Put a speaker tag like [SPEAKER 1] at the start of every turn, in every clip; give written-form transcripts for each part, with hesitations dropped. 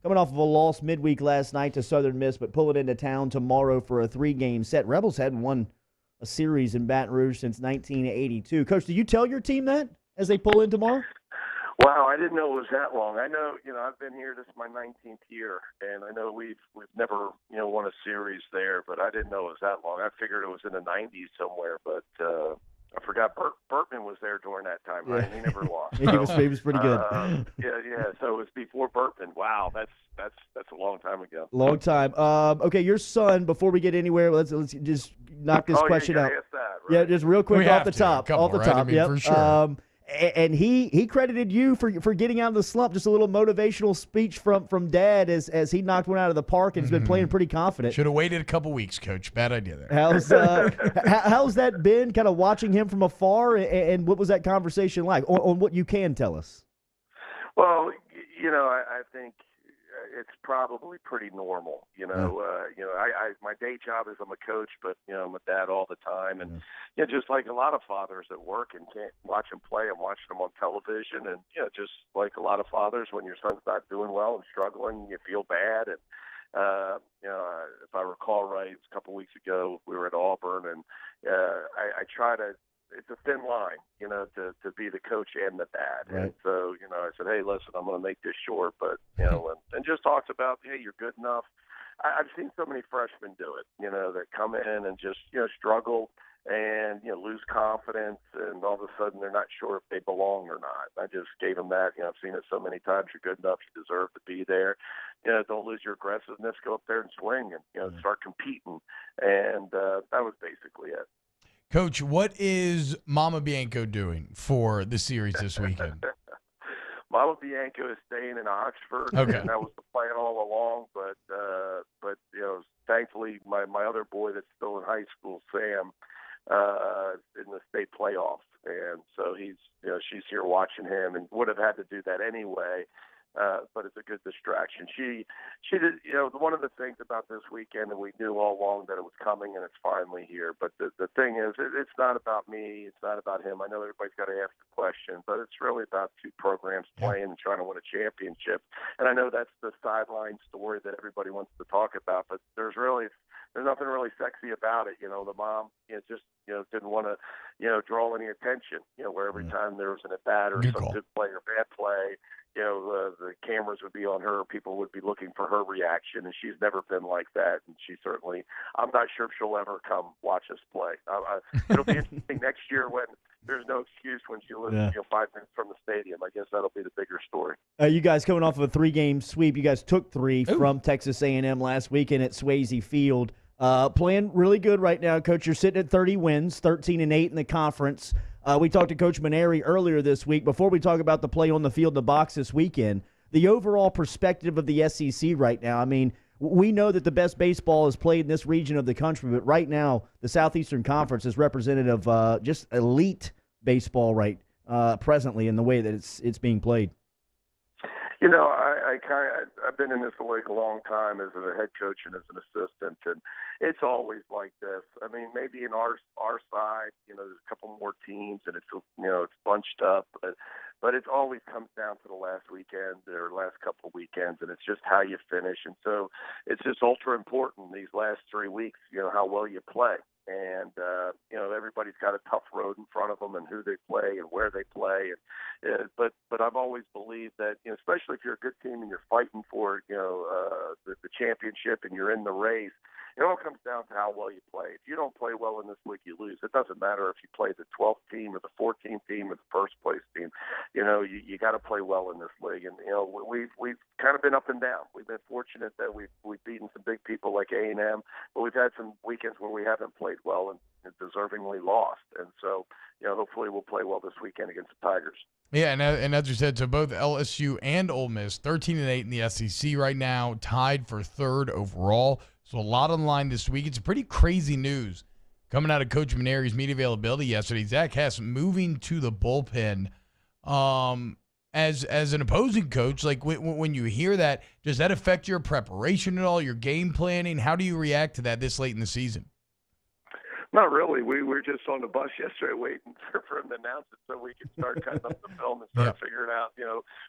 [SPEAKER 1] coming off of a loss midweek last night to Southern Miss, but pulling into town tomorrow for a 3-game set. Rebels hadn't won a series in Baton Rouge since 1982. Coach, do you tell your team that as they pull in tomorrow?
[SPEAKER 2] Wow, I didn't know it was that long. I know, I've been here. This is my 19th year, and I know we've never, won a series there, but I didn't know it was that long. I figured it was in the 90s somewhere, but I forgot Burtman was there during that time, right?
[SPEAKER 1] Yeah.
[SPEAKER 2] He never lost.
[SPEAKER 1] he was pretty good.
[SPEAKER 2] Yeah. So it was before Burtman. Wow, that's a long time ago.
[SPEAKER 1] Long time. Okay, your son. Before we get anywhere, let's just knock this question out.
[SPEAKER 2] Ask that, right?
[SPEAKER 1] Yeah, just real quick off the top.
[SPEAKER 3] Right?
[SPEAKER 1] Yep.
[SPEAKER 3] For sure.
[SPEAKER 1] And he credited you for getting out of the slump. Just a little motivational speech from Dad as he knocked one out of the park and has been playing pretty confident.
[SPEAKER 3] Should have waited a couple weeks, Coach. Bad idea there.
[SPEAKER 1] How's that been, kind of watching him from afar, and what was that conversation like on what you can tell us?
[SPEAKER 2] Well, I think it's probably pretty normal. My day job is I'm a coach, but I'm a dad all the time, and just like a lot of fathers at work and can't watch them play, I'm watching them on television, and just like a lot of fathers, when your son's not doing well and struggling, you feel bad. And if I recall right, a couple weeks ago we were at Auburn, and I try to. It's a thin line, to be the coach and the dad.
[SPEAKER 1] Right.
[SPEAKER 2] And so, I said, hey, listen, I'm going to make this short, but, and just talks about, hey, you're good enough. I've seen so many freshmen do it, that come in and just, struggle and, lose confidence, and all of a sudden they're not sure if they belong or not. I just gave them that. I've seen it so many times. You're good enough. You deserve to be there. Don't lose your aggressiveness. Go up there and swing and, start competing. And that was basically it.
[SPEAKER 3] Coach, what is Mama Bianco doing for the series this weekend?
[SPEAKER 2] Mama Bianco is staying in Oxford,
[SPEAKER 3] okay.
[SPEAKER 2] And that was the plan all along. But thankfully, my other boy that's still in high school, Sam, in the state playoffs, and so she's here watching him, and would have had to do that anyway. But it's a good distraction. She did, one of the things about this weekend, and we knew all along that it was coming, and it's finally here. But the thing is, it's not about me. It's not about him. I know everybody's got to ask the question, but it's really about two programs playing and trying to win a championship. And I know that's the sideline story that everybody wants to talk about, but there's nothing really sexy about it. The mom, just didn't want to, draw any attention. Where every time there was an at-bat or some good play or bad play, the cameras would be on her. People would be looking for her reaction, and she's never been like that. And she certainly, I'm not sure if she'll ever come watch us play. It'll be interesting next year when there's no excuse when she lives 5 minutes from the stadium. I guess that'll be the bigger story.
[SPEAKER 1] You guys coming off of a 3-game sweep. You guys took 3 from Texas A&M last weekend at Swayze Field. Playing really good right now, Coach. You're sitting at 30 wins, 13-8 in the conference. We talked to Coach Maneri earlier this week. Before we talk about the play on the field in the box this weekend, the overall perspective of the SEC right now, I mean, we know that the best baseball is played in this region of the country, but right now the Southeastern Conference is representative of just elite baseball presently in the way that it's being played.
[SPEAKER 2] I've been in this league a long time as a head coach and as an assistant, and it's always like this. I mean, maybe in our side, there's a couple more teams, and it's bunched up, but it always comes down to the last weekend or last couple of weekends, and it's just how you finish. And so it's just ultra important these last 3 weeks, how well you play. And, everybody's got a tough road in front of them and who they play and where they play. And, but I've always believed that, especially if you're a good team and you're fighting for, the championship and you're in the race, it all comes down to how well you play. If you don't play well in this league, you lose. It doesn't matter if you play the 12th team or the 14th team or the first place team. You got to play well in this league. And we've kind of been up and down. We've been fortunate that we've beaten some big people like A&M, but we've had some weekends where we haven't played well and deservingly lost. And so, hopefully we'll play well this weekend against the Tigers.
[SPEAKER 3] Yeah, and as you said, so both LSU and Ole Miss, 13-8 in the SEC right now, tied for 3rd overall. So a lot on the line this week. It's pretty crazy news coming out of Coach Maneri's media availability yesterday. Zach Hess moving to the bullpen as an opposing coach. Like when you hear that, does that affect your preparation at all, your game planning? How do you react to that this late in the season?
[SPEAKER 2] Not really. We were just on the bus yesterday waiting for him to announce it so we could start cutting up the film and start figuring out,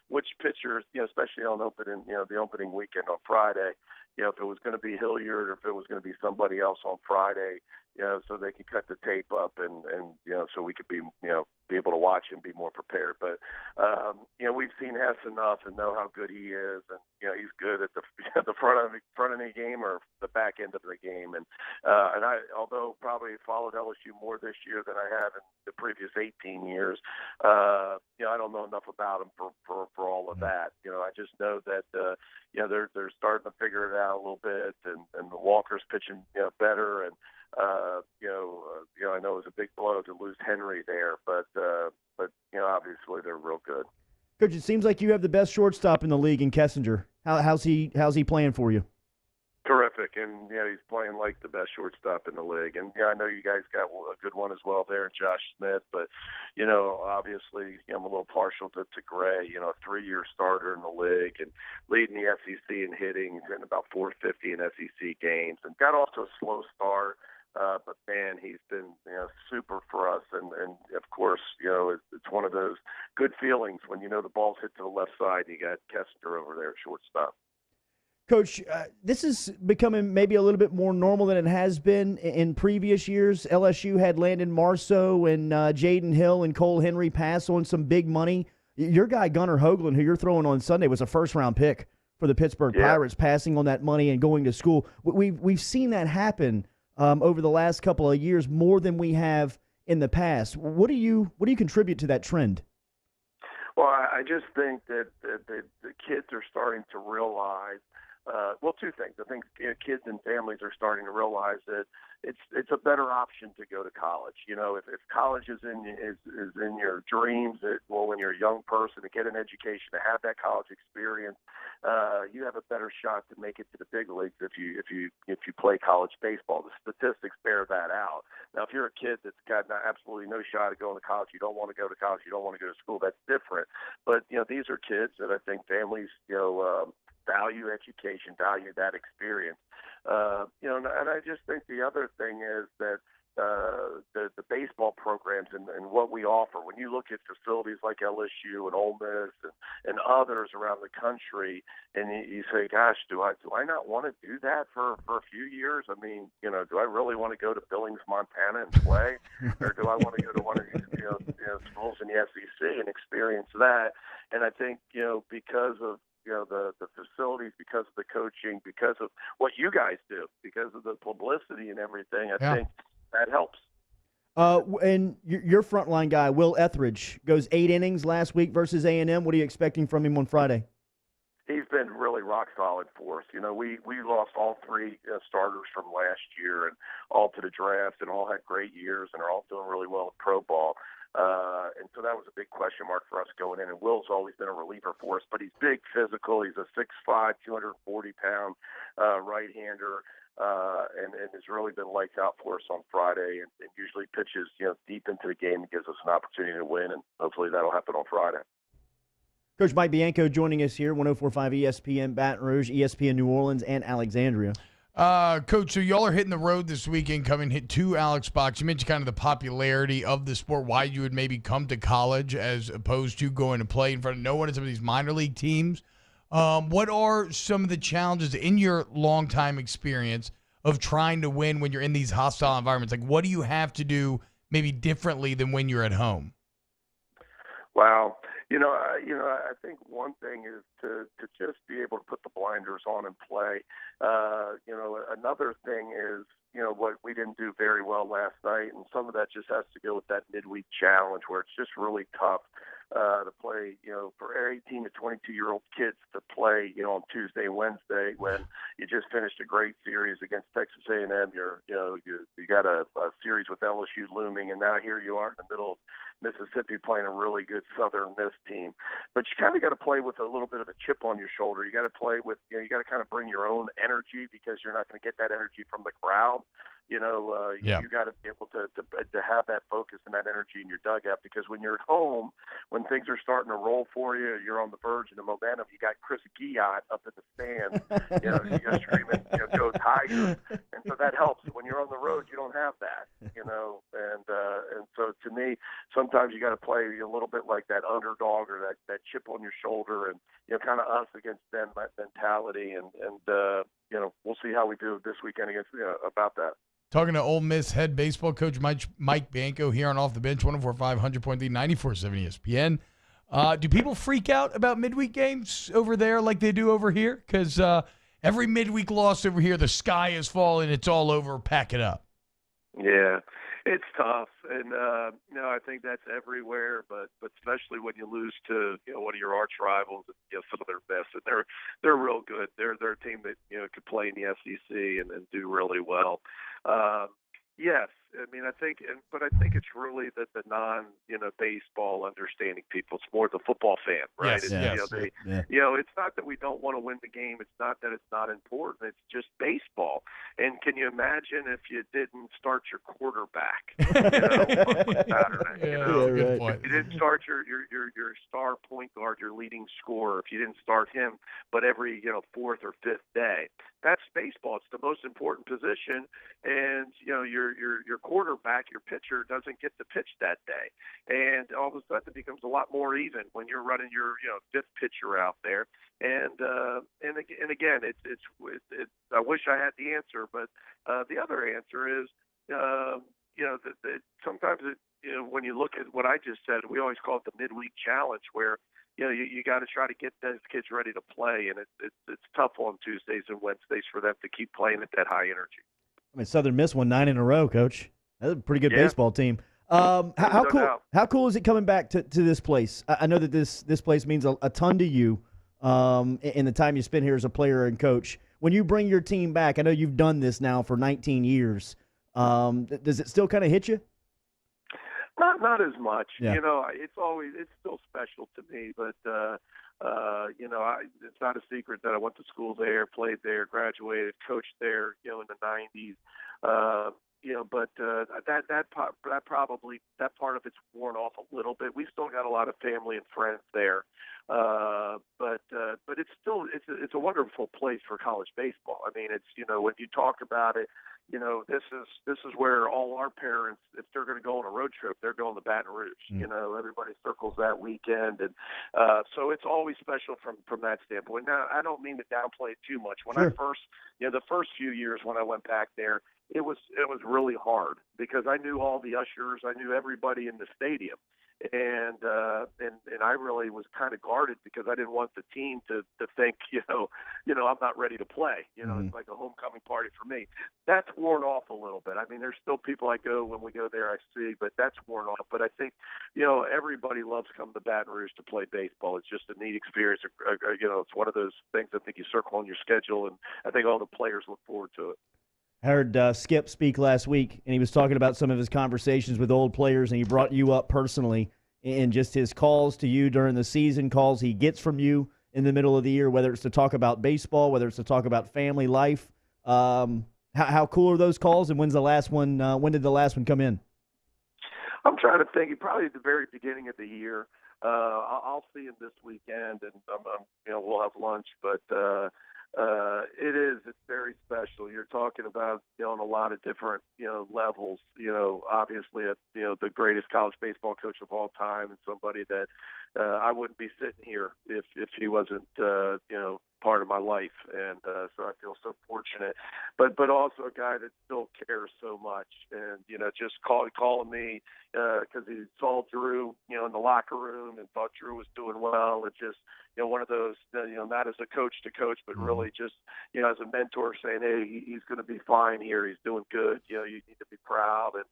[SPEAKER 2] which pitchers, especially on the opening weekend on Friday, if it was going to be Hilliard or if it was going to be somebody else on Friday, so they could cut the tape up and so we could be able to watch and be more prepared. But, we've seen Hess enough and know how good he is. And, he's good at the front of the game or the back end of the game. And I, although probably followed LSU more this year than I have in the previous 18 years, I don't know enough about him for all of that. I just know that, they're starting to figure it out a little bit and Walker's pitching, better. And, I know it was a big blow to lose Henry there, but obviously they're real good.
[SPEAKER 1] Coach, it seems like you have the best shortstop in the league in Kessinger. How's he playing for you?
[SPEAKER 2] Terrific, and he's playing like the best shortstop in the league. And I know you guys got a good one as well there, Josh Smith. But obviously, I'm a little partial to Gray. A 3-year starter in the league and leading the SEC in hitting, hitting about 450 in SEC games, and got off to a slow start. But man, he's been super for us, and of course, it's one of those good feelings when the ball's hit to the left side and you got Kessinger over there at shortstop.
[SPEAKER 1] Coach, this is becoming maybe a little bit more normal than it has been in previous years. LSU had Landon Marceau and Jaden Hill and Cole Henry pass on some big money. Your guy, Gunnar Hoagland, who you're throwing on Sunday, was a first-round pick for the Pittsburgh Pirates, passing on that money and going to school. We've seen that happen over the last couple of years more than we have in the past. What do you contribute to that trend?
[SPEAKER 2] Well, I just think that the kids are starting to realize two things. I think kids and families are starting to realize that it's a better option to go to college. If college is in your dreams, when you're a young person, to get an education, to have that college experience, you have a better shot to make it to the big leagues if you play college baseball. The statistics bear that out. Now, if you're a kid that's got absolutely no shot at going to college, you don't want to go to college, you don't want to go to school, that's different. But these are kids that I think families value education, value that experience. And I just think the other thing is that the baseball programs and what we offer, when you look at facilities like LSU and Ole Miss and others around the country, and you say, gosh, do I not want to do that for a few years? I mean, do I really want to go to Billings, Montana and play? Or do I want to go to one of these schools in the SEC and experience that? And I think, because of the facilities, because of the coaching, because of what you guys do, because of the publicity and everything, I think that helps.
[SPEAKER 1] And your frontline guy, Will Etheridge, goes 8 innings last week versus A&M. What are you expecting from him on Friday?
[SPEAKER 2] He's been really rock solid for us. We lost all 3 starters from last year and all to the draft and all had great years and are all doing really well in pro ball. And so that was a big question mark for us going in. And Will's always been a reliever for us, but he's big, physical. He's a 6'5", 240-pound right-hander, and has really been lights out for us on Friday and usually pitches deep into the game and gives us an opportunity to win, and hopefully that'll happen on Friday.
[SPEAKER 1] Coach Mike Bianco joining us here, 104.5 ESPN Baton Rouge, ESPN New Orleans, and Alexandria.
[SPEAKER 3] Coach, so y'all are hitting the road this weekend, hit 2 Alex Box. You mentioned kind of the popularity of the sport, why you would maybe come to college as opposed to going to play in front of no one in some of these minor league teams. What are some of the challenges in your long-time experience of trying to win when you're in these hostile environments? Like, what do you have to do maybe differently than when you're at home?
[SPEAKER 2] Wow. I think one thing is to just be able to put the blinders on and play. Another thing is, what we didn't do very well last night, and some of that just has to go with that midweek challenge where it's just really tough to play, for 18 to 22-year-old kids to play, on Tuesday and Wednesday when you just finished a great series against Texas A&M. You got a series with LSU looming, and now here you are in the middle of Mississippi playing a really good Southern Miss team. But you kind of got to play with a little bit of a chip on your shoulder. You got to play with, you got to kind of bring your own energy because you're not going to get that energy from the crowd. You got to be able to have that focus and that energy in your dugout, because when you're at home, when things are starting to roll for you, you're on the verge of the momentum. You got Chris Guillotte up in the stands, you got screaming, go Tigers, and so that helps. When you're on the road, you don't have that, and so to me, sometimes you got to play a little bit like that underdog or that chip on your shoulder, and kind of us against them, that mentality, and we'll see how we do this weekend against about that.
[SPEAKER 3] Talking to Ole Miss head baseball coach Mike Bianco here on Off the Bench, 104.5, 100.3, 94.7 ESPN. Do people freak out about midweek games over there like they do over here? Because every midweek loss over here, the sky is falling, it's all over, pack it up.
[SPEAKER 2] Yeah, it's tough, and I think that's everywhere, but especially when you lose to one of your arch rivals, some of their best, and they're real good. They're a team that could play in the SEC and do really well. Yes, I think it's really that the baseball understanding people. It's more the football fan, right?
[SPEAKER 3] Yes,
[SPEAKER 2] it's not that we don't want to win the game. It's not that it's not important. It's just baseball. And can you imagine if you didn't start your quarterback on Saturday?
[SPEAKER 3] Good point.
[SPEAKER 2] If you didn't start your star point guard, your leading scorer, if you didn't start him, but every fourth or fifth day. That's baseball. It's the most important position, and your quarterback, your pitcher, doesn't get to pitch that day, and all of a sudden it becomes a lot more even when you're running your fifth pitcher out there. And again, it's I wish I had the answer, but the other answer is sometimes when you look at what I just said, we always call it the midweek challenge, where you got to try to get those kids ready to play, and it's tough on Tuesdays and Wednesdays for them to keep playing at that high energy.
[SPEAKER 1] Southern Miss won 9 in a row, Coach. That's a pretty good baseball team. How cool is it coming back to this place? I know that this place means a ton to you in the time you spent here as a player and coach. When you bring your team back, I know you've done this now for 19 years. Does it still kind of hit you?
[SPEAKER 2] Not as much.
[SPEAKER 1] Yeah.
[SPEAKER 2] It's still special to me, but it's not a secret that I went to school there, played there, graduated, coached there, in the 90s. But that part of it's worn off a little bit. We've still got a lot of family and friends there, but it's still it's a wonderful place for college baseball. It's when you talk about it, this is where all our parents, if they're going to go on a road trip, they're going to Baton Rouge. Everybody circles that weekend, and so it's always special from that standpoint. Now, I don't mean to downplay it too much. When I first, the first few years when I went back there, it was really hard because I knew all the ushers, I knew everybody in the stadium. And I really was kind of guarded because I didn't want the team to think, I'm not ready to play. It's like a homecoming party for me. That's worn off a little bit. There's still people when we go there, I see, but that's worn off. But I think, everybody loves coming to Baton Rouge to play baseball. It's just a neat experience. It's one of those things I think you circle on your schedule, and I think all the players look forward to it.
[SPEAKER 1] I heard Skip speak last week, and he was talking about some of his conversations with old players, and he brought you up personally in just his calls to you during the season, calls he gets from you in the middle of the year, whether it's to talk about baseball, whether it's to talk about family life. How cool are those calls, and when's the last one? When did the last one come in?
[SPEAKER 2] I'm trying to think. Probably at the very beginning of the year. I'll see him this weekend, and we'll have lunch, but it's very special. You're talking about, on a lot of different, levels, obviously, the greatest college baseball coach of all time, and somebody that I wouldn't be sitting here if he wasn't, part of my life. And so I feel so fortunate, but also a guy that still cares so much, and, just calling me because he saw Drew, in the locker room and thought Drew was doing well. It's just, one of those, not as a coach to coach, but really just, as a mentor saying, hey, he's going to be fine here. He's doing good. You need to be proud. And,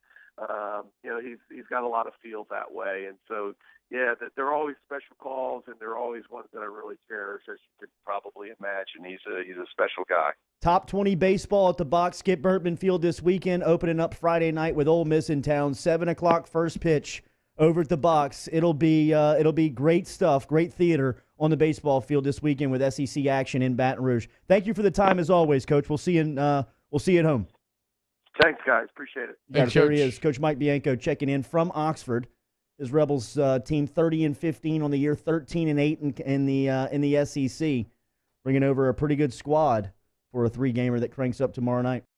[SPEAKER 2] he's got a lot of feel that way. And so, they're always special calls, and they're always ones that I really cherish, as you could probably imagine. He's a special guy.
[SPEAKER 1] Top 20 baseball at the Box Skip Bertman Field this weekend, opening up Friday night with Ole Miss in town. 7 o'clock first pitch over at the Box. It'll be great stuff, great theater on the baseball field this weekend with SEC action in Baton Rouge. Thank you for the time as always, Coach. We'll see you at home.
[SPEAKER 2] Thanks, guys. Appreciate it.
[SPEAKER 1] Yeah,
[SPEAKER 3] Thanks,
[SPEAKER 1] there he
[SPEAKER 3] Coach.
[SPEAKER 1] is, Coach Mike Bianco checking in from Oxford. His Rebels team 30-15 on the year, 13-8 in the SEC, bringing over a pretty good squad for a 3-gamer that cranks up tomorrow night.